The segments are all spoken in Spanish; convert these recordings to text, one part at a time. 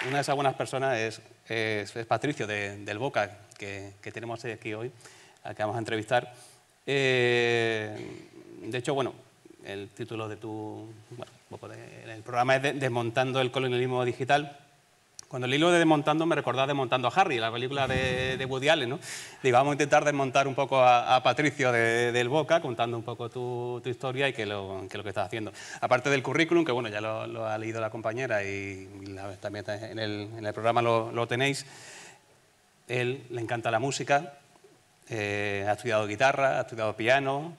una de esas buenas personas es Patricio del Boca, que tenemos aquí hoy, al que vamos a entrevistar. De hecho, bueno, el título de el programa es Desmontando el colonialismo digital. Cuando el hilo de Desmontando me recordaba Desmontando a Harry, la película de Woody Allen, ¿no? Digo, vamos a intentar desmontar un poco a Patricio del Boca, contando un poco tu historia y qué es lo que estás haciendo. Aparte del currículum, que bueno, ya lo ha leído la compañera y también en el programa lo tenéis. Él le encanta la música, ha estudiado guitarra, ha estudiado piano,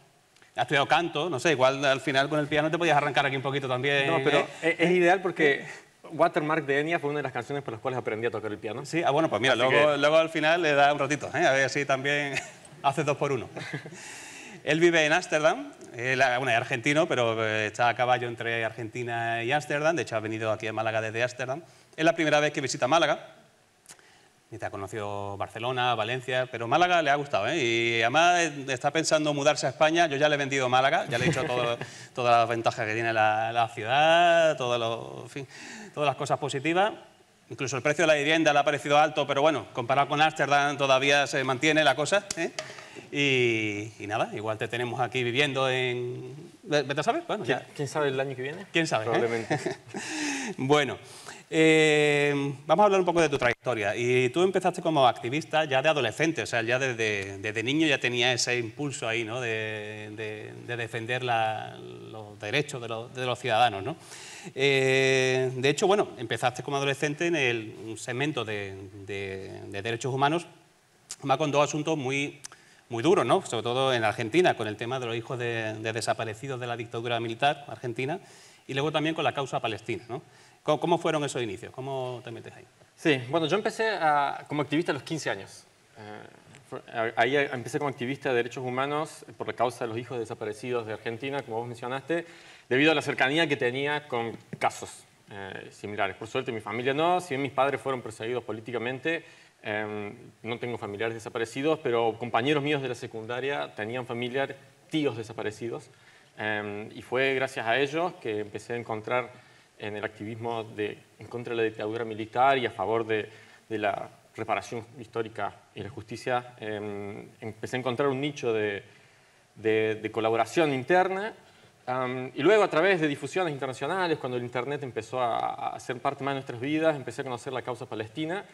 ha estudiado canto, no sé, igual al final con el piano te podías arrancar aquí un poquito también. No, pero es ideal porque Watermark de Enya fue una de las canciones por las cuales aprendí a tocar el piano. Sí, bueno, pues mira, luego al final le da un ratito, a ver si también hace 2 por 1. Él vive en Ámsterdam, es argentino, pero está a caballo entre Argentina y Ámsterdam, de hecho ha venido aquí a Málaga desde Ámsterdam. Es la primera vez que visita Málaga. Y te ha conocido Barcelona, Valencia, pero Málaga le ha gustado, ¿eh? Y además está pensando mudarse a España. Yo ya le he vendido Málaga, ya le he dicho todas las ventajas que tiene la ciudad, en fin, todas las cosas positivas. Incluso el precio de la vivienda le ha parecido alto, pero bueno, comparado con Ámsterdam todavía se mantiene la cosa, ¿eh? Y nada, igual te tenemos aquí viviendo en... ¿Vete a saber? Bueno, ¿Quién sabe el año que viene? ¿Quién sabe? Probablemente. Bueno, vamos a hablar un poco de tu trayectoria. Y tú empezaste como activista ya de adolescente, o sea, ya desde niño ya tenía ese impulso ahí, ¿no? de defender los derechos de los ciudadanos, ¿no? De hecho, bueno, empezaste como adolescente en un segmento de derechos humanos, más con 2 asuntos muy duros, ¿no? Sobre todo en Argentina, con el tema de los hijos de desaparecidos de la dictadura militar argentina y luego también con la causa palestina, ¿no? ¿Cómo fueron esos inicios? ¿Cómo te metes ahí? Sí, bueno, yo empecé como activista a los 15 años. Ahí empecé como activista de derechos humanos por la causa de los hijos desaparecidos de Argentina, como vos mencionaste, debido a la cercanía que tenía con casos similares. Por suerte mi familia no, si bien mis padres fueron perseguidos políticamente, no tengo familiares desaparecidos, pero compañeros míos de la secundaria tenían familiares, tíos desaparecidos, y fue gracias a ellos que empecé a encontrar en el activismo en contra de la dictadura militar y a favor de la reparación histórica y la justicia, empecé a encontrar un nicho de colaboración interna. Y luego a través de difusiones internacionales, cuando el Internet empezó a ser parte más de nuestras vidas, empecé a conocer la causa palestina.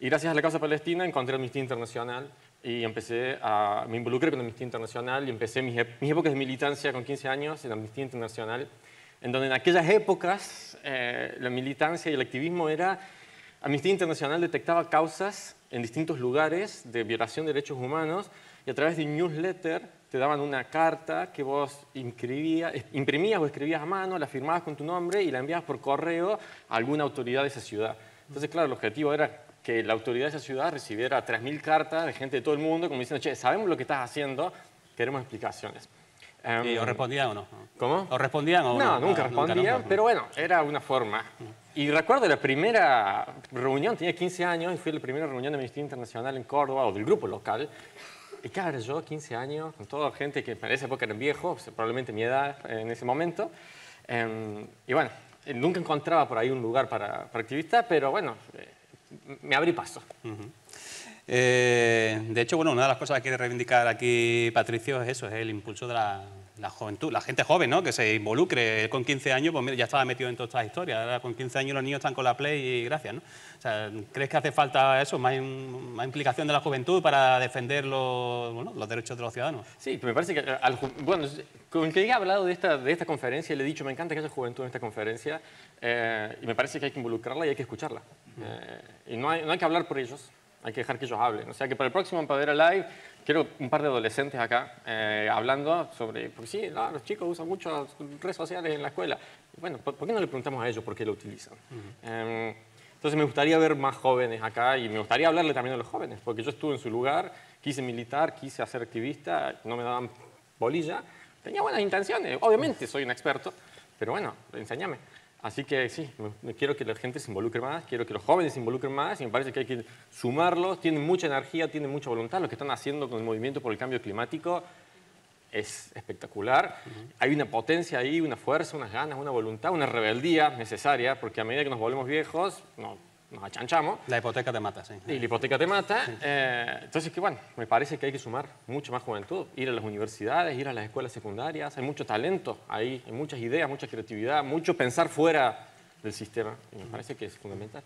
Y gracias a la causa palestina encontré Amnistía Internacional y me involucré con Amnistía Internacional y empecé mis épocas de militancia con 15 años en Amnistía Internacional, en donde en aquellas épocas la militancia y el activismo era... Amnistía Internacional detectaba causas en distintos lugares de violación de derechos humanos y a través de un newsletter te daban una carta que vos imprimías o escribías a mano, la firmabas con tu nombre y la enviabas por correo a alguna autoridad de esa ciudad. Entonces, claro, el objetivo era que la autoridad de esa ciudad recibiera 3.000 cartas de gente de todo el mundo como diciendo, che, sabemos lo que estás haciendo, queremos explicaciones. ¿Y os respondían o no? ¿Cómo? ¿Os respondían o no? No, nunca respondían, pero bueno, era una forma. Y recuerdo la primera reunión, tenía 15 años y fui a la primera reunión de Amnistía Internacional en Córdoba, o del grupo local. Y claro, yo, 15 años, con toda gente que en esa época eran viejos, probablemente mi edad en ese momento. Y bueno, nunca encontraba por ahí un lugar para activistas, pero bueno, me abrí paso. De hecho, bueno, una de las cosas que quiere reivindicar aquí Patricio es eso, es el impulso de la juventud, la gente joven, ¿no? Que se involucre. Con 15 años, pues mira, ya estaba metido en todas estas historias. Ahora con 15 años los niños están con la Play y gracias, ¿no? O sea, ¿crees que hace falta eso, más implicación de la juventud para defender los derechos de los ciudadanos? Sí, me parece que, bueno, con el que he hablado de esta conferencia, le he dicho, me encanta que haya juventud en esta conferencia, y me parece que hay que involucrarla y hay que escucharla. Y no hay que hablar por ellos. Hay que dejar que ellos hablen. O sea que para el próximo Empoderá Live quiero un par de adolescentes acá hablando sobre... Porque sí, los chicos usan mucho redes sociales en la escuela. Bueno, ¿por qué no le preguntamos a ellos por qué lo utilizan? Entonces me gustaría ver más jóvenes acá y me gustaría hablarle también a los jóvenes. Porque yo estuve en su lugar, quise militar, quise ser activista, no me daban bolilla. Tenía buenas intenciones. Obviamente soy un experto, pero bueno, enséñame. Así que sí, quiero que la gente se involucre más, quiero que los jóvenes se involucren más y me parece que hay que sumarlos. Tienen mucha energía, tienen mucha voluntad. Lo que están haciendo con el movimiento por el cambio climático es espectacular. Hay una potencia ahí, una fuerza, unas ganas, una voluntad, una rebeldía necesaria, porque a medida que nos volvemos viejos, nos achanchamos. La hipoteca te mata, sí. Y la hipoteca te mata. Entonces, que bueno, me parece que hay que sumar mucho más juventud, ir a las universidades, ir a las escuelas secundarias. Hay mucho talento ahí, hay muchas ideas, mucha creatividad, mucho pensar fuera del sistema. Y me parece que es fundamental.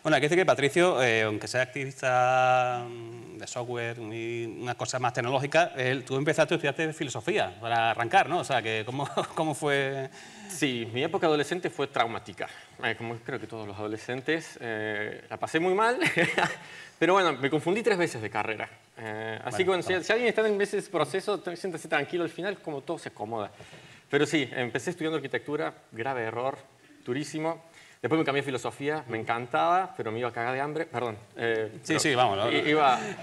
Bueno, hay que decir que Patricio, aunque sea activista de software, una cosa más tecnológica, tú empezaste a estudiar filosofía para arrancar, ¿no? O sea, que ¿cómo fue? Sí, mi época adolescente fue traumática, como creo que todos los adolescentes. La pasé muy mal, pero bueno, me confundí 3 veces de carrera. Así que bueno, si alguien está en ese proceso, siéntese tranquilo, al final como todo se acomoda. Pero sí, empecé estudiando arquitectura, grave error, durísimo. Después me cambié a filosofía, me encantaba, pero me iba a cagar de hambre. Perdón. Sí, vamos.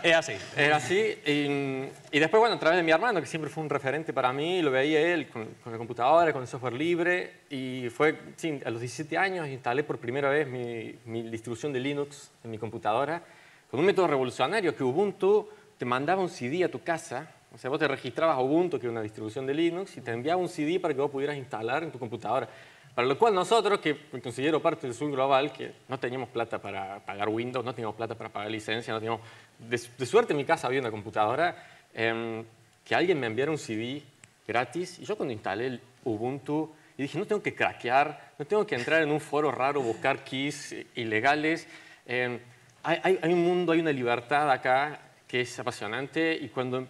Es así. Era así. Y después, bueno, a través de mi hermano, que siempre fue un referente para mí, lo veía él con la computadora, con el software libre. Y fue, sí, a los 17 años instalé por primera vez mi distribución de Linux en mi computadora, con un método revolucionario que Ubuntu te mandaba un CD a tu casa. O sea, vos te registrabas a Ubuntu, que es una distribución de Linux, y te enviaba un CD para que vos pudieras instalar en tu computadora. Para lo cual nosotros, que me considero parte del sur global, que no teníamos plata para pagar Windows, no teníamos plata para pagar licencia, no teníamos... De suerte en mi casa había una computadora, que alguien me enviara un CD gratis, y yo cuando instalé el Ubuntu, y dije, no tengo que craquear, no tengo que entrar en un foro raro, buscar keys ilegales. Hay un mundo, hay una libertad acá que es apasionante, y cuando...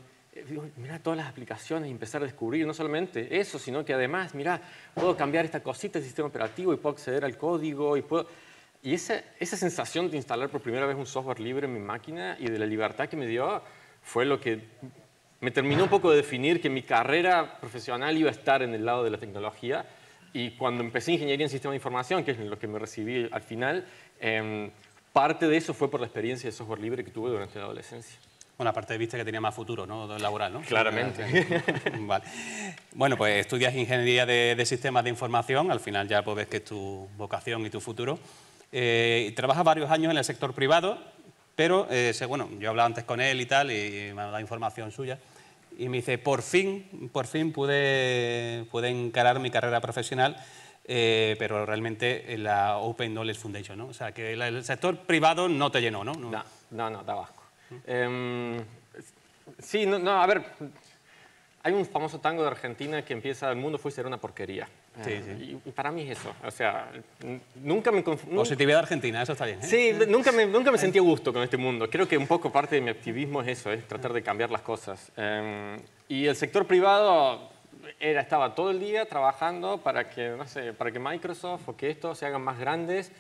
digo, mira todas las aplicaciones y empezar a descubrir no solamente eso, sino que además, mira, puedo cambiar esta cosita del sistema operativo y puedo acceder al código y esa sensación de instalar por primera vez un software libre en mi máquina y de la libertad que me dio fue lo que me terminó un poco de definir que mi carrera profesional iba a estar en el lado de la tecnología. Y cuando empecé ingeniería en sistemas de información, que es lo que me recibí al final, parte de eso fue por la experiencia de software libre que tuve durante la adolescencia. Bueno, aparte viste que tenía más futuro, ¿no? Laboral, ¿no? Claramente. Vale. Bueno, pues estudias ingeniería de sistemas de información, al final ya pues ves que es tu vocación y tu futuro. Trabajas varios años en el sector privado, pero bueno, yo he hablado antes con él y tal, y me ha dado información suya, y me dice, por fin pude encarar mi carrera profesional, pero realmente en la Open Knowledge Foundation, ¿no? O sea, que el sector privado no te llenó, ¿no? No, da asco. Sí, a ver, hay un famoso tango de Argentina que empieza, el mundo fue ser una porquería. Sí. Y para mí es eso, o sea, nunca me Positividad argentina, eso está bien, ¿eh? Sí, nunca me sentí a gusto con este mundo. Creo que un poco parte de mi activismo es eso, es tratar de cambiar las cosas. Y el sector privado estaba todo el día trabajando para que, no sé, para que Microsoft o que estos se hagan más grandes.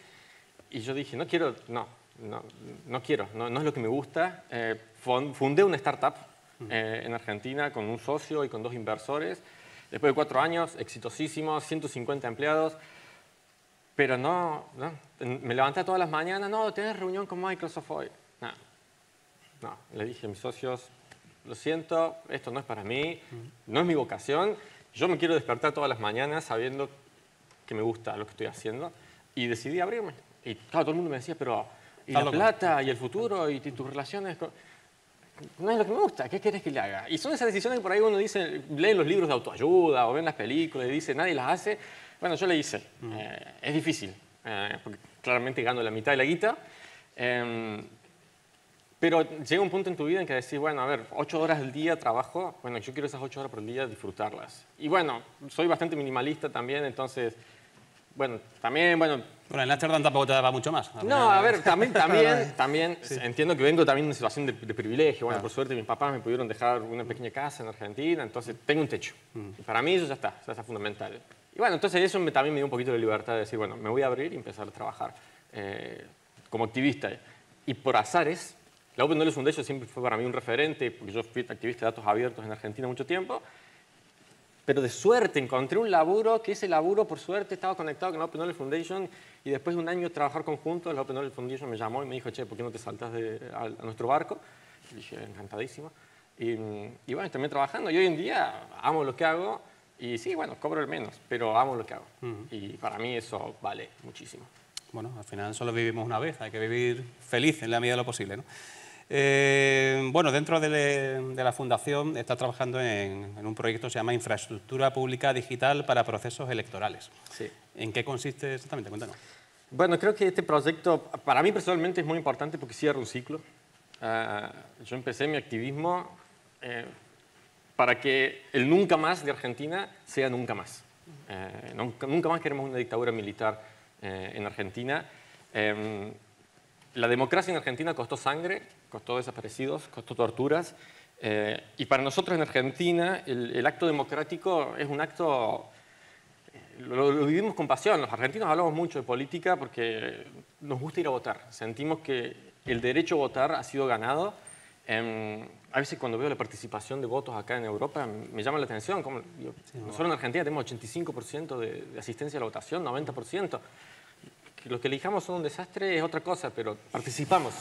Y yo dije, no es lo que me gusta. Fundé una startup en Argentina con un socio y con 2 inversores. Después de 4 años, exitosísimos, 150 empleados. Pero me levanté todas las mañanas, tenés reunión con Microsoft hoy. No, le dije a mis socios, lo siento, esto no es para mí, no es mi vocación. Yo me quiero despertar todas las mañanas sabiendo que me gusta lo que estoy haciendo. Y decidí abrirme. Y claro, todo el mundo me decía, pero ¿y la plata y el futuro y tus relaciones? No es lo que me gusta, ¿qué querés que le haga? Y son esas decisiones que por ahí uno dice, lee los libros de autoayuda o ven las películas y dice, nadie las hace. Bueno, yo le hice. Es difícil, porque claramente gano la mitad de la guita. Pero llega un punto en tu vida en que decís, bueno, a ver, 8 horas al día trabajo, bueno, yo quiero esas 8 horas por día disfrutarlas. Y bueno, soy bastante minimalista también, entonces... Bueno, Bueno, en Amsterdam tampoco te daba mucho más. No, a ver, también sí. Entiendo que vengo también de una situación de privilegio. Bueno, por suerte mis papás me pudieron dejar una pequeña casa en Argentina, entonces tengo un techo. Y para mí eso ya está fundamental. Y bueno, entonces eso también me dio un poquito de libertad de decir, bueno, me voy a abrir y empezar a trabajar como activista. Y por azares, la Open Knowledge Foundation siempre fue para mí un referente, porque yo fui activista de datos abiertos en Argentina mucho tiempo. Pero de suerte encontré un laburo, que ese laburo, por suerte, estaba conectado con la Open Knowledge Foundation y después de un año de trabajar conjuntos, la Open Knowledge Foundation me llamó y me dijo, che, ¿por qué no te saltas a nuestro barco? Y dije, encantadísimo. Y bueno, terminé trabajando y hoy en día amo lo que hago y sí, bueno, cobro el menos, pero amo lo que hago. Y para mí eso vale muchísimo. Bueno, al final solo vivimos una vez, hay que vivir feliz en la medida de lo posible, ¿no? Bueno, dentro de la Fundación está trabajando en un proyecto que se llama Infraestructura Pública Digital para Procesos Electorales. Sí. ¿En qué consiste exactamente? Cuéntanos. Bueno, creo que este proyecto, para mí personalmente, es muy importante porque cierra un ciclo. Yo empecé mi activismo para que el nunca más de Argentina sea nunca más. Nunca más queremos una dictadura militar en Argentina. La democracia en Argentina costó sangre, costó desaparecidos, costó torturas. Y para nosotros en Argentina el acto democrático es un acto... Lo vivimos con pasión. Los argentinos hablamos mucho de política porque nos gusta ir a votar. Sentimos que el derecho a votar ha sido ganado. A veces cuando veo la participación de votos acá en Europa me llama la atención. Nosotros en Argentina tenemos 85% de asistencia a la votación, 90%. Que lo que elijamos son un desastre es otra cosa, pero participamos.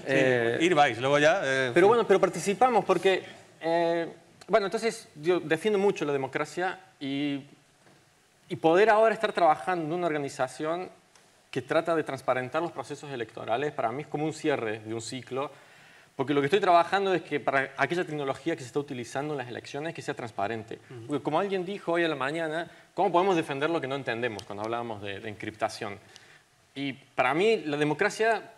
Ir vais, luego ya... Pero bueno, pero participamos porque... bueno, entonces yo defiendo mucho la democracia y poder ahora estar trabajando en una organización que trata de transparentar los procesos electorales, para mí es como un cierre de un ciclo, porque lo que estoy trabajando es que para aquella tecnología que se está utilizando en las elecciones que sea transparente. Porque como alguien dijo hoy a la mañana, ¿cómo podemos defender lo que no entendemos cuando hablábamos de encriptación? Y para mí la democracia,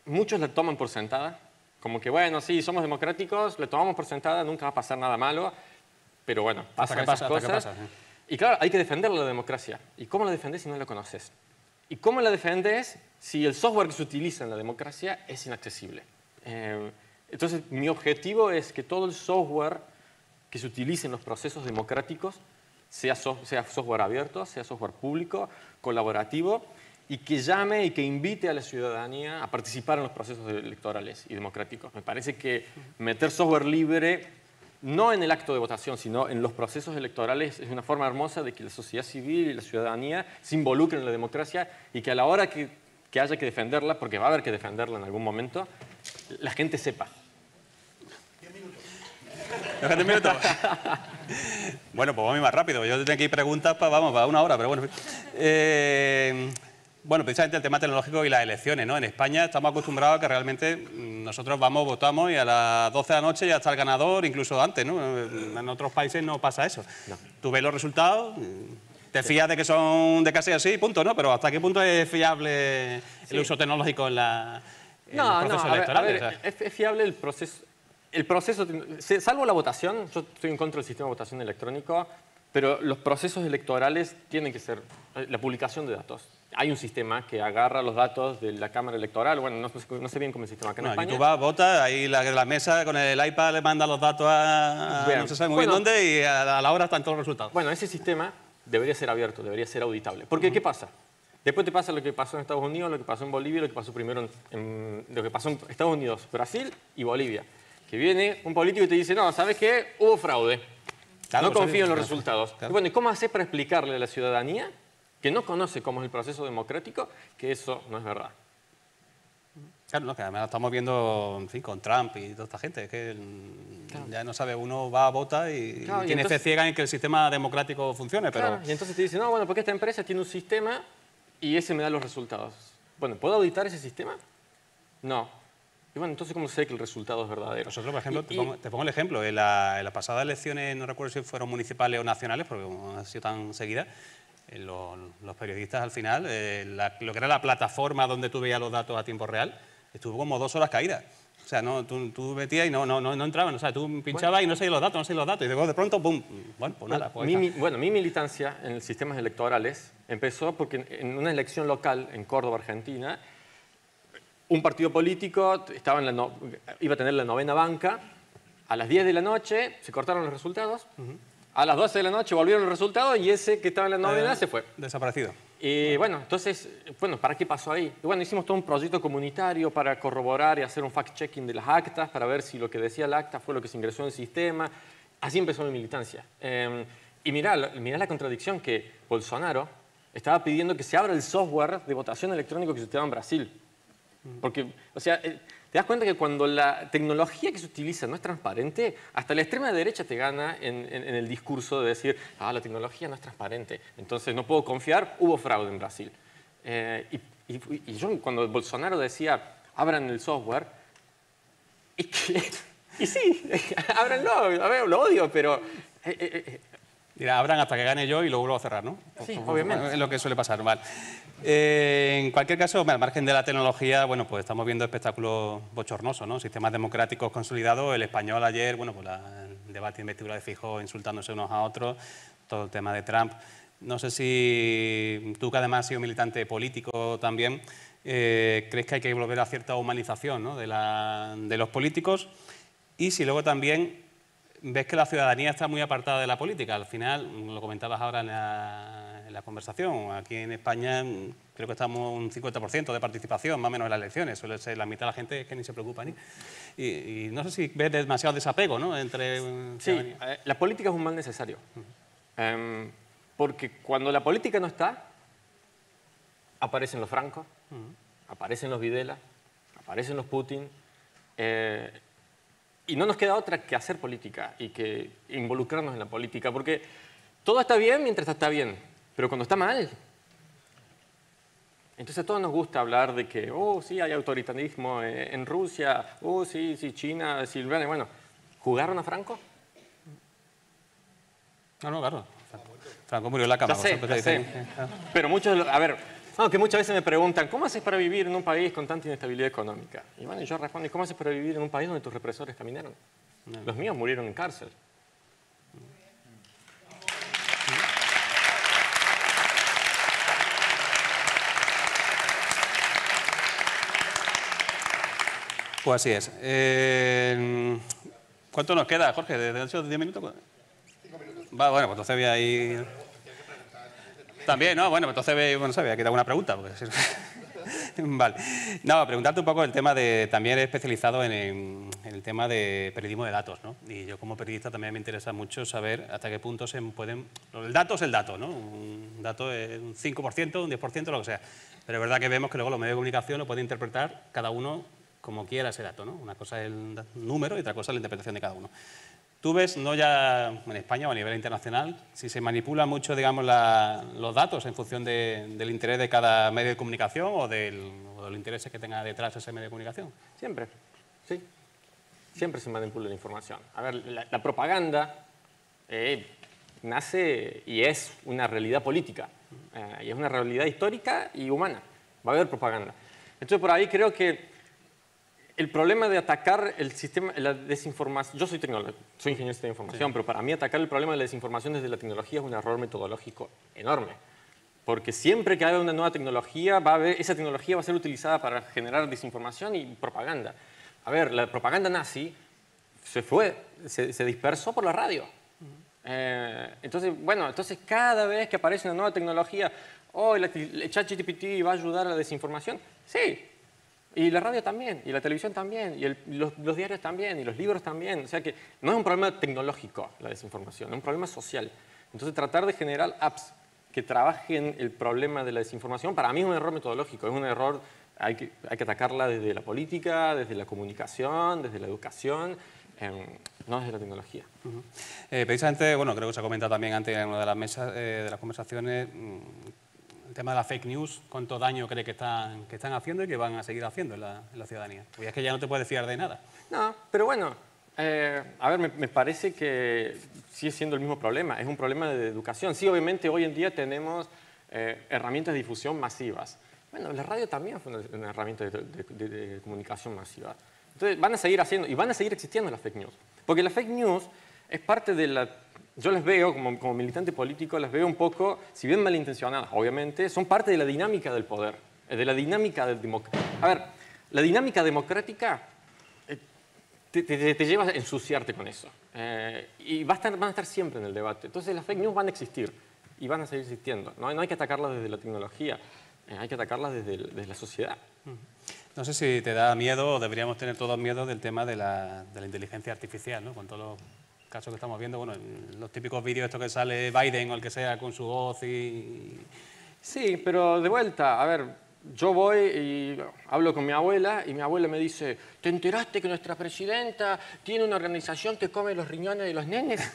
muchos la toman por sentada, como que bueno, sí, somos democráticos, le tomamos por sentada, nunca va a pasar nada malo, pero bueno, pasan esas cosas. Y claro, hay que defender la democracia. ¿Y cómo la defendes si no la conoces? ¿Y cómo la defendes si el software que se utiliza en la democracia es inaccesible? Entonces, mi objetivo es que todo el software que se utilice en los procesos democráticos sea software abierto, sea software público, colaborativo, y que llame y que invite a la ciudadanía a participar en los procesos electorales y democráticos. Me parece que meter software libre, no en el acto de votación, sino en los procesos electorales, es una forma hermosa de que la sociedad civil y la ciudadanía se involucren en la democracia y que a la hora que haya que defenderla, porque va a haber que defenderla en algún momento, la gente sepa. 10 minutos. Bueno, pues vamos a ir más rápido. Yo tengo aquí preguntas para una hora, pero bueno. Bueno, precisamente el tema tecnológico y las elecciones, ¿no? En España estamos acostumbrados a que realmente nosotros vamos, votamos y a las 12 de la noche ya está el ganador, incluso antes, ¿no? En otros países no pasa eso. No. Tú ves los resultados, te fías de que son de casi así, punto, ¿no? Pero ¿hasta qué punto es fiable el uso tecnológico en los procesos electorales? A ver, es fiable el proceso, salvo la votación, yo estoy en contra del sistema de votación electrónico, pero los procesos electorales tienen que ser la publicación de datos. Hay un sistema que agarra los datos de la Cámara Electoral, bueno, no sé bien cómo es el sistema acá en España. Tú vas, votas, ahí la mesa con el iPad le manda los datos a no se sabe muy bien dónde y a la hora están todos los resultados. Bueno, ese sistema debería ser abierto, debería ser auditable. Porque, ¿qué pasa? Después te pasa lo que pasó en Estados Unidos, lo que pasó en Bolivia, lo que pasó primero lo que pasó en Estados Unidos, Brasil y Bolivia. Que viene un político y te dice, no, ¿sabes qué? Hubo fraude. Claro, no confío en los resultados. Claro. Y bueno, ¿y cómo haces para explicarle a la ciudadanía que no conoce cómo es el proceso democrático que eso no es verdad? Claro, no, que además lo estamos viendo, en fin, con Trump y toda esta gente, es que ya no sabe, uno va a votar y tiene fe ciega en que el sistema democrático funcione, pero... Claro, y entonces te dice, no, bueno, porque esta empresa tiene un sistema y ese me da los resultados. Bueno, ¿puedo auditar ese sistema? No. Y bueno, entonces, ¿cómo sé que el resultado es verdadero? Nosotros, por ejemplo, te pongo el ejemplo. En las pasadas elecciones, no recuerdo si fueron municipales o nacionales, porque como han sido tan seguidas, los periodistas al final, lo que era la plataforma donde tú veías los datos a tiempo real, estuvo como 2 horas caída. O sea, no, tú metías y no entraban. O sea, tú pinchabas y no seguías los datos, Y luego de pronto, ¡pum! Bueno, pues nada. Pues mi militancia en sistemas electorales empezó porque en una elección local en Córdoba, Argentina, un partido político iba a tener la 9ª banca, a las 10 de la noche se cortaron los resultados, a las 12 de la noche volvieron los resultados y ese que estaba en la 9ª se fue. Desaparecido. Y bueno, entonces, ¿para qué pasó ahí? Y bueno, hicimos todo un proyecto comunitario para corroborar y hacer un fact-checking de las actas, para ver si lo que decía el acta fue lo que se ingresó en el sistema. Así empezó mi militancia. Y mirá la contradicción que Bolsonaro estaba pidiendo que se abra el software de votación electrónico que se usaba en Brasil. Porque, o sea, te das cuenta que cuando la tecnología que se utiliza no es transparente, hasta la extrema derecha te gana en el discurso de decir, la tecnología no es transparente, entonces no puedo confiar, hubo fraude en Brasil. Y yo cuando Bolsonaro decía, abran el software, y sí, ábranlo, a ver, lo odio, pero Dirá, abran hasta que gane yo y lo vuelvo a cerrar, ¿no? Sí, obviamente. Es lo que suele pasar, vale. En cualquier caso, al margen de la tecnología, bueno, pues estamos viendo espectáculos bochornosos, ¿no? Sistemas democráticos consolidados. El español ayer, bueno, pues el debate de investidura de Feijóo insultándose unos a otros, todo el tema de Trump. No sé si tú, que además has sido militante político también, crees que hay que volver a cierta humanización, ¿no?, de los políticos, y si luego también ves que la ciudadanía está muy apartada de la política. Al final, lo comentabas ahora en la conversación, aquí en España creo que estamos un 50% de participación, más o menos en las elecciones. Suele ser la mitad de la gente que ni se preocupa ni. Y no sé si ves demasiado desapego, ¿no?, entre... Sí, la política es un mal necesario. Porque cuando la política no está, aparecen los Franco, aparecen los Videla, aparecen los Putin, y no nos queda otra que hacer política y que involucrarnos en la política, porque todo está bien mientras está bien, pero cuando está mal, entonces a todos nos gusta hablar de que, oh, sí, hay autoritarismo en Rusia, oh, sí, sí, China, sí, bueno, ¿jugaron a Franco? No, claro. Franco murió en la cama. Ya sé. Pero muchos, a ver, que muchas veces me preguntan, ¿cómo haces para vivir en un país con tanta inestabilidad económica? Y bueno, yo respondo, ¿cómo haces para vivir en un país donde tus represores caminaron? Los míos murieron en cárcel. Pues así es. ¿Cuánto nos queda, Jorge? ¿De 8 10 minutos? 5 minutos. Va, bueno, pues entonces voy a ir... También, ¿no? Bueno, pues entonces, bueno, sabía que era una pregunta. Porque... Vale. No, preguntarte un poco el tema de... También he especializado en el tema de periodismo de datos, ¿no? Y yo como periodista también me interesa mucho saber hasta qué punto se pueden... El dato es el dato, ¿no? Un dato es un 5%, un 10%, lo que sea. Pero es verdad que vemos que luego los medios de comunicación lo pueden interpretar cada uno como quiera ese dato, ¿no? Una cosa es el número y otra cosa es la interpretación de cada uno. Tú ves, no ya en España o a nivel internacional, si se manipula mucho, digamos, los datos en función del interés de cada medio de comunicación o de los intereses que tenga detrás ese medio de comunicación. Siempre, sí. Siempre se manipula la información. A ver, la propaganda nace y es una realidad política. Y es una realidad histórica y humana. Va a haber propaganda. Entonces, por ahí creo que el problema de atacar el sistema, la desinformación... Yo soy tecnólogo, soy ingeniero de sistema de información, pero para mí atacar el problema de la desinformación desde la tecnología es un error metodológico enorme. Porque siempre que haya una nueva tecnología, esa tecnología va a ser utilizada para generar desinformación y propaganda. A ver, la propaganda nazi se dispersó por la radio. Entonces, bueno, cada vez que aparece una nueva tecnología, el ChatGPT va a ayudar a la desinformación. Sí. Y la radio también, y la televisión también, y los diarios también, y los libros también. O sea que no es un problema tecnológico la desinformación, es un problema social. Entonces tratar de generar apps que trabajen el problema de la desinformación, para mí es un error metodológico, es un error, hay que atacarla desde la política, desde la comunicación, desde la educación, no desde la tecnología. Precisamente, bueno, creo que se ha comentado también antes en una de las mesas, de las conversaciones, el tema de la fake news, cuánto daño cree que están haciendo y que van a seguir haciendo en la ciudadanía. Porque es que ya no te puedes fiar de nada. No, pero bueno, a ver, me parece que sigue siendo el mismo problema. Es un problema de educación. Sí, obviamente hoy en día tenemos herramientas de difusión masivas. Bueno, la radio también fue una herramienta de comunicación masiva. Entonces van a seguir haciendo y van a seguir existiendo las fake news. Porque la fake news es parte de la... Yo les veo, como militante político, les veo un poco, si bien malintencionadas, obviamente, son parte de la dinámica del poder, de la dinámica del democrática. A ver, la dinámica democrática te lleva a ensuciarte con eso. Y van a estar siempre en el debate. Entonces las fake news van a existir y van a seguir existiendo. No hay que atacarlas desde la tecnología, hay que atacarlas desde la sociedad. No sé si te da miedo o deberíamos tener todos miedo del tema de la inteligencia artificial, ¿no? Con todos los casos que estamos viendo, bueno, los típicos vídeos estos que sale Biden o el que sea con su voz y... Sí, pero de vuelta, a ver, yo voy y hablo con mi abuela y mi abuela me dice, ¿te enteraste que nuestra presidenta tiene una organización que come los riñones de los nenes?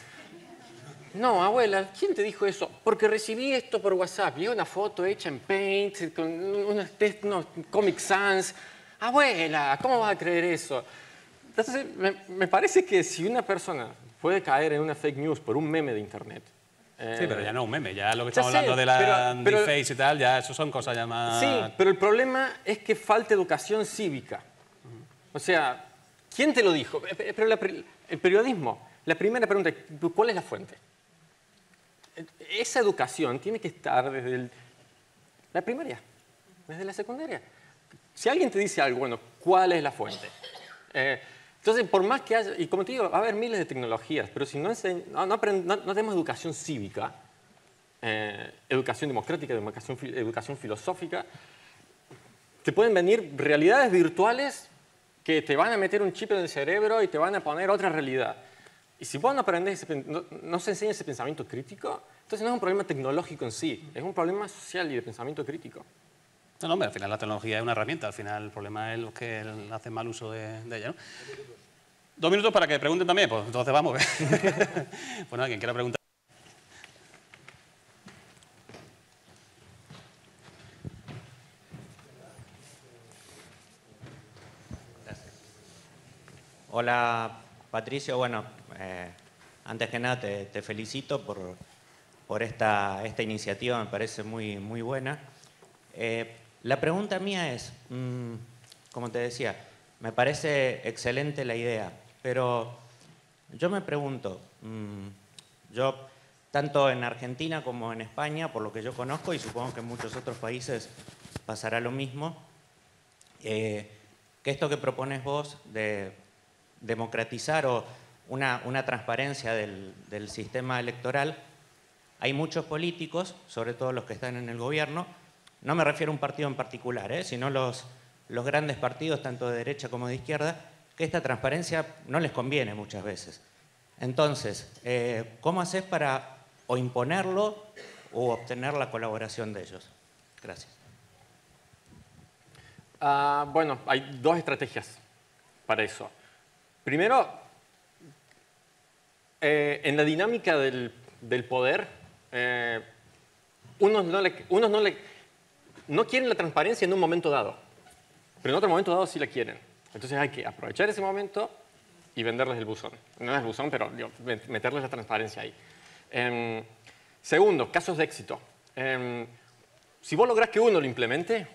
No, abuela, ¿quién te dijo eso? Porque recibí esto por WhatsApp, y una foto hecha en Paint, con unos Comic Sans. Abuela, ¿cómo vas a creer eso? Entonces, me parece que si una persona puede caer en una fake news por un meme de internet, Sí, pero ya no es un meme, ya lo que Ya estamos sé, hablando de la pero- deepfakes y tal, ya eso son cosas ya más... Sí, pero el problema es que falta educación cívica. O sea, ¿quién te lo dijo? Pero el periodismo, la primera pregunta, ¿cuál es la fuente? Esa educación tiene que estar desde la primaria, desde la secundaria. Si alguien te dice algo, bueno, ¿cuál es la fuente? Entonces, por más que haya, y como te digo, va a haber miles de tecnologías, pero si no tenemos educación cívica, educación democrática, educación filosófica, te pueden venir realidades virtuales que te van a meter un chip en el cerebro y te van a poner otra realidad. Y si vos no aprendés, no se enseña ese pensamiento crítico, entonces no es un problema tecnológico en sí, es un problema social y de pensamiento crítico. No, hombre, al final la tecnología es una herramienta, al final el problema es los que hacen mal uso de ella, ¿no? 2 minutos para que pregunten también, pues entonces vamos. Pues nada, quien quiera preguntar. Hola, Patricio. Bueno, antes que nada te felicito por esta iniciativa, me parece muy buena. La pregunta mía es, como te decía, me parece excelente la idea, pero yo me pregunto, yo tanto en Argentina como en España, por lo que yo conozco, y supongo que en muchos otros países pasará lo mismo, que esto que propones vos de democratizar o una transparencia del sistema electoral, hay muchos políticos, sobre todo los que están en el gobierno, no me refiero a un partido en particular, sino los grandes partidos, tanto de derecha como de izquierda, que esta transparencia no les conviene muchas veces. Entonces, ¿cómo haces para o imponerlo o obtener la colaboración de ellos? Gracias. Bueno, hay dos estrategias para eso. Primero, en la dinámica del poder, unos no quieren la transparencia en un momento dado, pero en otro momento dado sí la quieren. Entonces hay que aprovechar ese momento y venderles el buzón. No es el buzón, pero digo, meterles la transparencia ahí. Segundo, casos de éxito. Si vos lográs que uno lo implemente,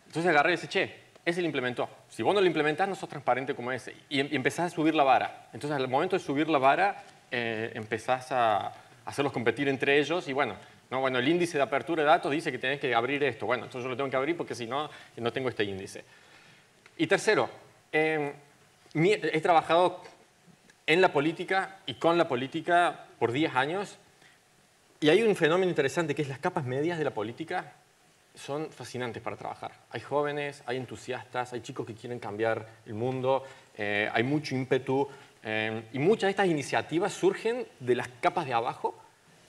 entonces agarré y dice, che, ese lo implementó. Si vos no lo implementás, no sos transparente como ese. Y empezás a subir la vara. Entonces, al momento de subir la vara, empezás a hacerlos competir entre ellos. Y bueno, el índice de apertura de datos dice que tenés que abrir esto. Bueno, entonces yo lo tengo que abrir porque si no, no tengo este índice. Y tercero, he trabajado en la política y con la política por 10 años. Y hay un fenómeno interesante que es las capas medias de la política son fascinantes para trabajar. Hay jóvenes, hay entusiastas, hay chicos que quieren cambiar el mundo, hay mucho ímpetu y muchas de estas iniciativas surgen de las capas de abajo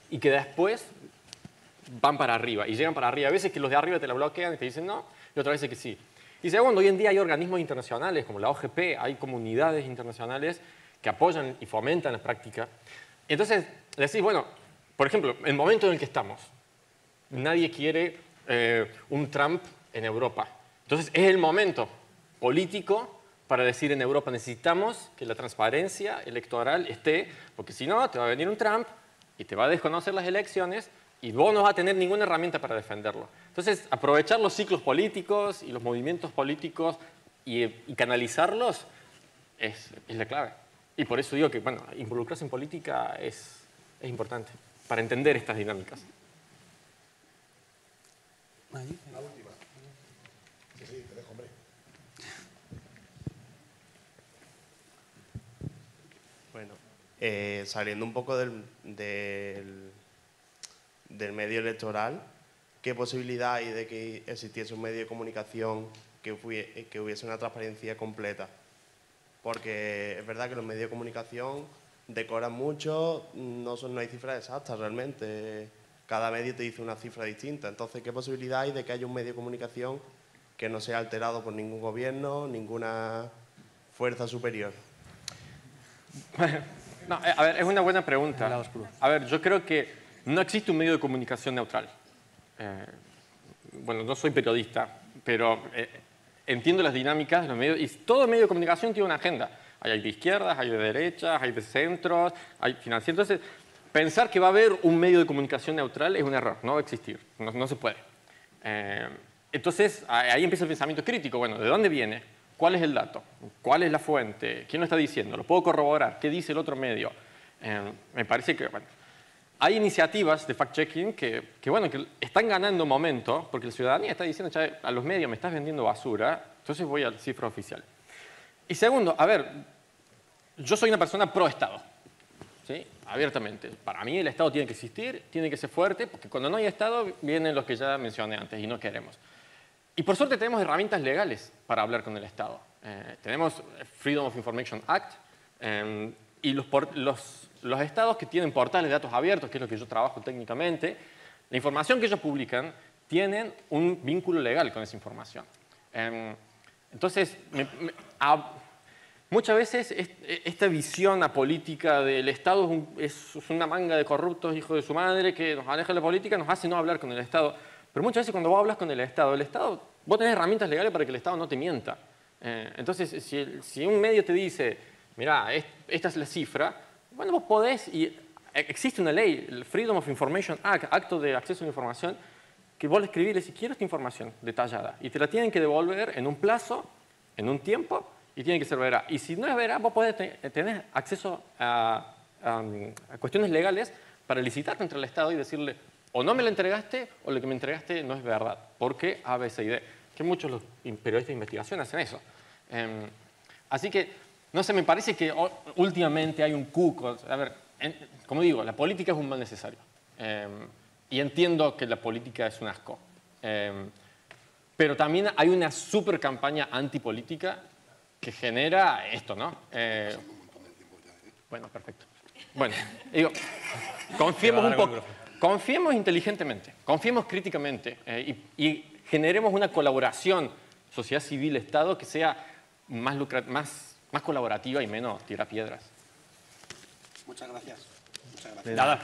y que después van para arriba y llegan para arriba. A veces que los de arriba te la bloquean y te dicen no, y otras veces que sí. Y segundo, hoy en día hay organismos internacionales como la OGP, hay comunidades internacionales que apoyan y fomentan la práctica. Entonces decís, bueno, por ejemplo, el momento en el que estamos, nadie quiere un Trump en Europa. Entonces es el momento político para decir en Europa necesitamos que la transparencia electoral esté, porque si no te va a venir un Trump y te va a desconocer las elecciones y vos no vas a tener ninguna herramienta para defenderlo. Entonces aprovechar los ciclos políticos y los movimientos políticos y canalizarlos es la clave. Y por eso digo que bueno, involucrarse en política es importante para entender estas dinámicas. La última. Sí, te dejo, hombre. Bueno, saliendo un poco del medio electoral, ¿qué posibilidad hay de que existiese un medio de comunicación que hubiese una transparencia completa? Porque es verdad que los medios de comunicación decoran mucho, no hay cifras exactas realmente. Cada medio te dice una cifra distinta. Entonces, ¿qué posibilidad hay de que haya un medio de comunicación que no sea alterado por ningún gobierno, ninguna fuerza superior? No, a ver, es una buena pregunta. A ver, yo creo que no existe un medio de comunicación neutral. Bueno, no soy periodista, pero entiendo las dinámicas de los medios y todo medio de comunicación tiene una agenda. Hay de izquierdas, hay de derechas, hay de centros, hay financieros. Entonces, pensar que va a haber un medio de comunicación neutral es un error, no va a existir, no se puede. Entonces, ahí empieza el pensamiento crítico. Bueno, ¿de dónde viene? ¿Cuál es el dato? ¿Cuál es la fuente? ¿Quién lo está diciendo? ¿Lo puedo corroborar? ¿Qué dice el otro medio? Me parece que, bueno, hay iniciativas de fact-checking que están ganando momento, porque la ciudadanía está diciendo, a los medios me estás vendiendo basura, entonces voy a la cifra oficial. Y segundo, a ver, yo soy una persona pro-Estado, ¿sí? Abiertamente. Para mí el Estado tiene que existir, tiene que ser fuerte, porque cuando no hay Estado vienen los que ya mencioné antes y no queremos. Y por suerte tenemos herramientas legales para hablar con el Estado. Tenemos Freedom of Information Act y los estados que tienen portales de datos abiertos, que es lo que yo trabajo técnicamente, la información que ellos publican tienen un vínculo legal con esa información. Entonces, muchas veces esta visión apolítica del Estado es una manga de corruptos hijos de su madre que nos aleja de la política, nos hace no hablar con el Estado. Pero muchas veces cuando vos hablas con el Estado, vos tenés herramientas legales para que el Estado no te mienta. Entonces, si un medio te dice, mirá, esta es la cifra, bueno, vos podés, y existe una ley, el Freedom of Information Act, Acto de Acceso a la Información, que vos le escribís y le decís, quiero esta información detallada, y te la tienen que devolver en un plazo, en un tiempo, y tiene que ser veraz. Y si no es veraz, vos podés tener acceso a cuestiones legales para licitar contra el Estado y decirle, o no me la entregaste, o lo que me entregaste no es verdad. ¿Por qué? A, B, C y D. Que muchos los periodistas de investigación hacen eso. Así que, no sé, me parece que últimamente hay un cuco. A ver, como digo, la política es un mal necesario. Y entiendo que la política es un asco. Pero también hay una super campaña antipolítica que genera esto, ¿no? Bueno, perfecto. Bueno, digo, confiemos un poco. Confiemos inteligentemente, confiemos críticamente y generemos una colaboración sociedad civil-Estado que sea más colaborativa y menos tirapiedras. Muchas gracias. Nada.